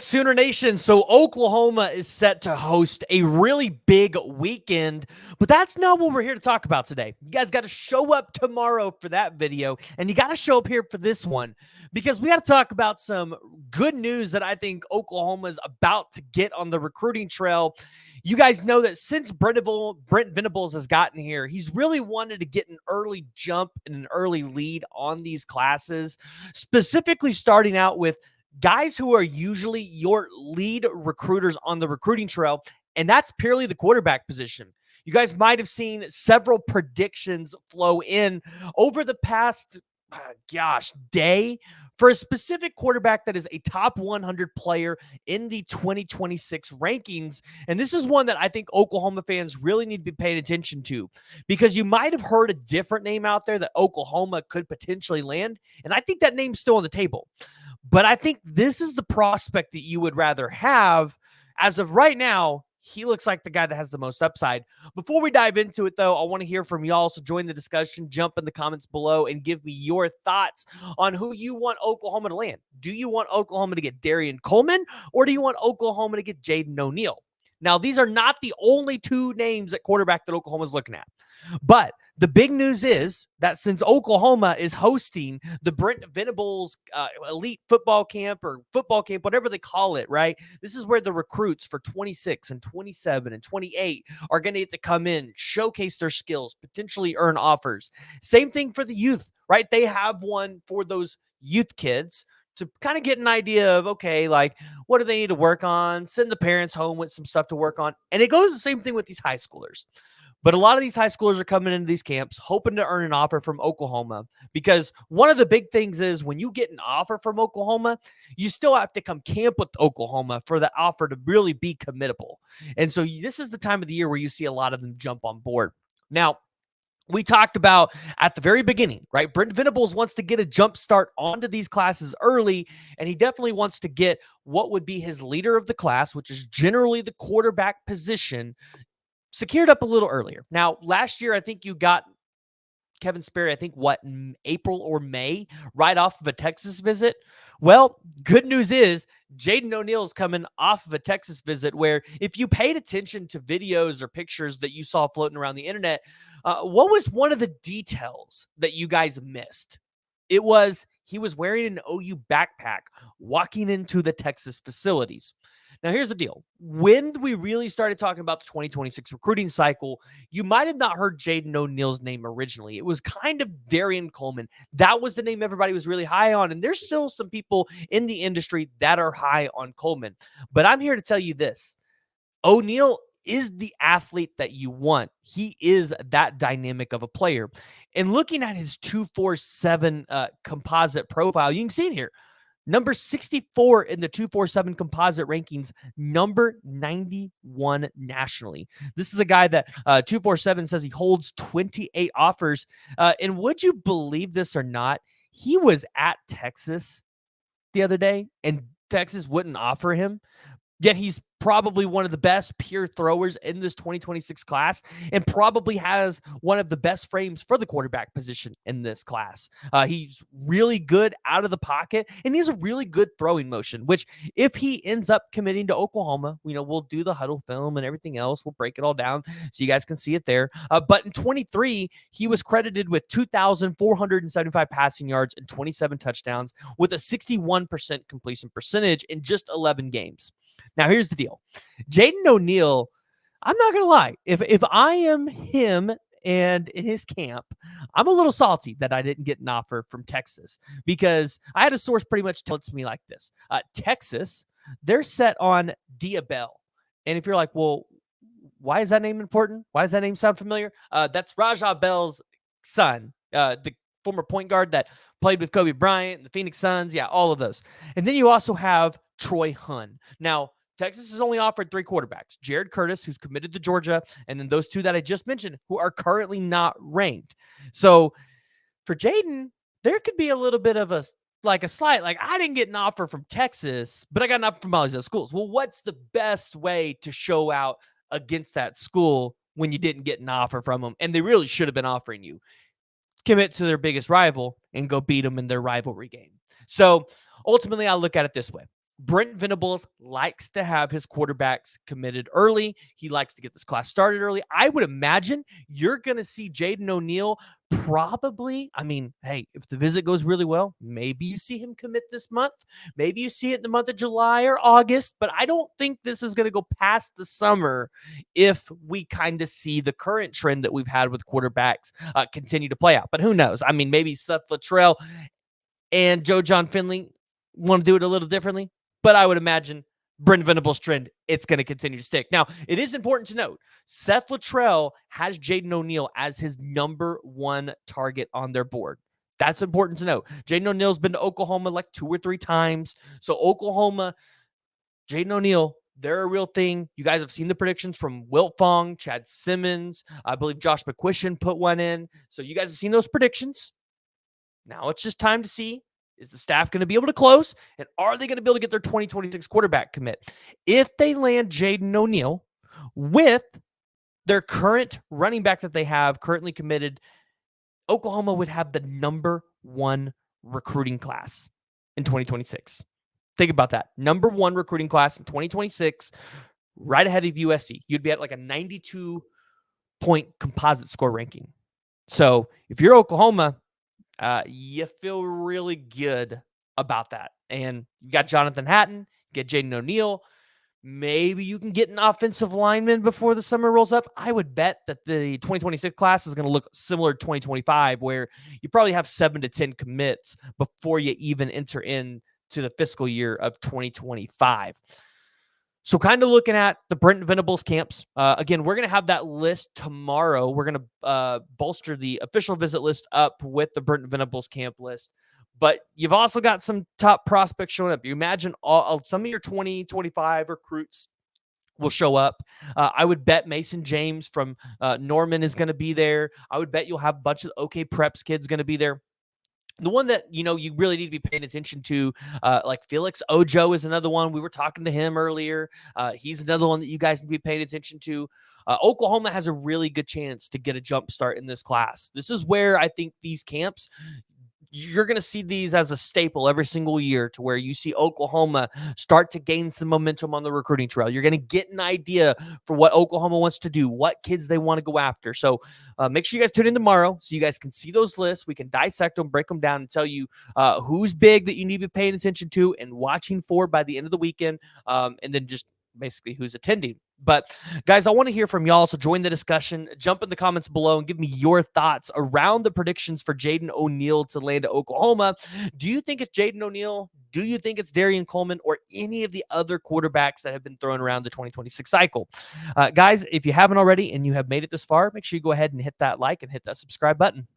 Sooner Nation. So Oklahoma is set to host a really big weekend, but that's not what we're here to talk about today. You guys got to show up tomorrow for that video, and you got to show up here for this one because we got to talk about some good news that I think Oklahoma is about to get on the recruiting trail. You guys know that since Brent Venables has gotten here, he's really wanted to get an early jump and an early lead on these classes, specifically starting out with guys who are usually your lead recruiters on the recruiting trail, and that's purely the quarterback position. You guys might have seen several predictions flow in over the past, day for a specific quarterback that is a top 100 player in the 2026 rankings. And this is one that I think Oklahoma fans really need to be paying attention to because you might have heard a different name out there that Oklahoma could potentially land. And I think that name's still on the table. But I think this is the prospect that you would rather have. As of right now, he looks like the guy that has the most upside. Before we dive into it, though, I want to hear from y'all. So join the discussion, jump in the comments below, and give me your thoughts on who you want Oklahoma to land. Do you want Oklahoma to get Darian Coleman, or do you want Oklahoma to get Jaden O'Neal? Now, these are not the only two names at quarterback that Oklahoma is looking at. But the big news is that since Oklahoma is hosting the Brent Venables elite football camp or football camp, whatever they call it, right? This is where the recruits for 26 and 27 and 28 are going to get to come in, showcase their skills, potentially earn offers. Same thing for the youth, right? They have one for those youth kids to kind of get an idea of, okay, like, what do they need to work on? Send the parents home with some stuff to work on. And it goes the same thing with these high schoolers. But a lot of these high schoolers are coming into these camps hoping to earn an offer from Oklahoma because one of the big things is when you get an offer from Oklahoma, you still have to come camp with Oklahoma for the offer to really be committable. And so this is the time of the year where you see a lot of them jump on board. Now, we talked about at the very beginning, right? Brent Venables wants to get a jump start onto these classes early, and he definitely wants to get what would be his leader of the class, which is generally the quarterback position, secured up a little earlier. Now, last year, I think you got Kevin Sperry, I think, in April or May, right off of a Texas visit. Well, good news is Jaden O'Neal is coming off of a Texas visit where if you paid attention to videos or pictures that you saw floating around the internet, what was one of the details that you guys missed? It was he was wearing an OU backpack walking into the Texas facilities. Now, here's the deal. When we really started talking about the 2026 recruiting cycle, you might have not heard Jaden O'Neal's name originally. It was kind of Darian Coleman. That was the name everybody was really high on, and there's still some people in the industry that are high on Coleman. But I'm here to tell you this. O'Neal is the athlete that you want. He is that dynamic of a player. And looking at his 247 composite profile, you can see it here. Number 64 in the 247 composite rankings, number 91 nationally. This is a guy that 247 says he holds 28 offers. And would you believe this or not? He was at Texas the other day, and Texas wouldn't offer him. Yet he's probably one of the best pure throwers in this 2026 class and probably has one of the best frames for the quarterback position in this class. He's really good out of the pocket, and he has a really good throwing motion, which if he ends up committing to Oklahoma, we'll do the huddle film and everything else. We'll break it all down so you guys can see it there. But in 23, he was credited with 2,475 passing yards and 27 touchdowns with a 61% completion percentage in just 11 games. Now, here's the deal. Jaden O'Neal, I'm not going to lie. If I am him and in his camp, I'm a little salty that I didn't get an offer from Texas because I had a source pretty much tell it to me like this. Texas, they're set on Diabell. And if you're like, well, why is that name important? Why does that name sound familiar? That's Rajah Bell's son, the former point guard that played with Kobe Bryant, the Phoenix Suns. Yeah, all of those. And then you also have Troy Hunn. Now, Texas has only offered 3 quarterbacks, Jared Curtis, who's committed to Georgia, and then those 2 that I just mentioned who are currently not ranked. So for Jaden, there could be a little bit of a slight, I didn't get an offer from Texas, but I got an offer from all these other schools. Well, what's the best way to show out against that school when you didn't get an offer from them? And they really should have been offering you. Commit to their biggest rival and go beat them in their rivalry game. So ultimately, I look at it this way. Brent Venables likes to have his quarterbacks committed early. He likes to get this class started early. I would imagine you're going to see Jaden O'Neal probably. I mean, hey, if the visit goes really well, maybe you see him commit this month. Maybe you see it in the month of July or August, but I don't think this is going to go past the summer if we kind of see the current trend that we've had with quarterbacks continue to play out. But who knows? I mean, maybe Seth Luttrell and Joe John Finley want to do it a little differently. But I would imagine Brent Venables' trend, it's going to continue to stick. Now, it is important to note, Seth Luttrell has Jaden O'Neal as his number one target on their board. That's important to note. Jaden O'Neal's been to Oklahoma like 2 or 3 times. So Oklahoma, Jaden O'Neal, they're a real thing. You guys have seen the predictions from Wiltfong, Chad Simmons. I believe Josh McCuistion put one in. So you guys have seen those predictions. Now it's just time to see, is the staff going to be able to close? And are they going to be able to get their 2026 quarterback commit? If they land Jaden O'Neal with their current running back that they have currently committed, Oklahoma would have the number 1 recruiting class in 2026. Think about that. Number 1 recruiting class in 2026, right ahead of USC. You'd be at like a 92-point composite score ranking. So if you're Oklahoma, you feel really good about that. And you got Jonathan Hatton, you get Jaden O'Neal. Maybe you can get an offensive lineman before the summer rolls up. I would bet that the 2026 class is going to look similar to 2025, where you probably have 7 to 10 commits before you even enter into the fiscal year of 2025. So kind of looking at the Brent Venables camps. Again, we're going to have that list tomorrow. We're going to bolster the official visit list up with the Brent Venables camp list. But you've also got some top prospects showing up. You imagine some of your 2025 recruits will show up. I would bet Mason James from Norman is going to be there. I would bet you'll have a bunch of OK Preps kids going to be there. The one that, you really need to be paying attention to, like Felix Ojo is another one. We were talking to him earlier. He's another one that you guys need to be paying attention to. Oklahoma has a really good chance to get a jump start in this class. This is where I think these camps, you're going to see these as a staple every single year, to where you see Oklahoma start to gain some momentum on the recruiting trail. You're going to get an idea for what Oklahoma wants to do, what kids they want to go after. So make sure you guys tune in tomorrow so you guys can see those lists. We can dissect them, break them down, and tell you who's big that you need to be paying attention to and watching for by the end of the weekend, and then just basically who's attending. But guys, I want to hear from y'all. So join the discussion, jump in the comments below and give me your thoughts around the predictions for Jaden O'Neal to land at Oklahoma. Do you think it's Jaden O'Neal? Do you think it's Darian Coleman or any of the other quarterbacks that have been thrown around the 2026 cycle? Guys, if you haven't already and you have made it this far, make sure you go ahead and hit that like and hit that subscribe button.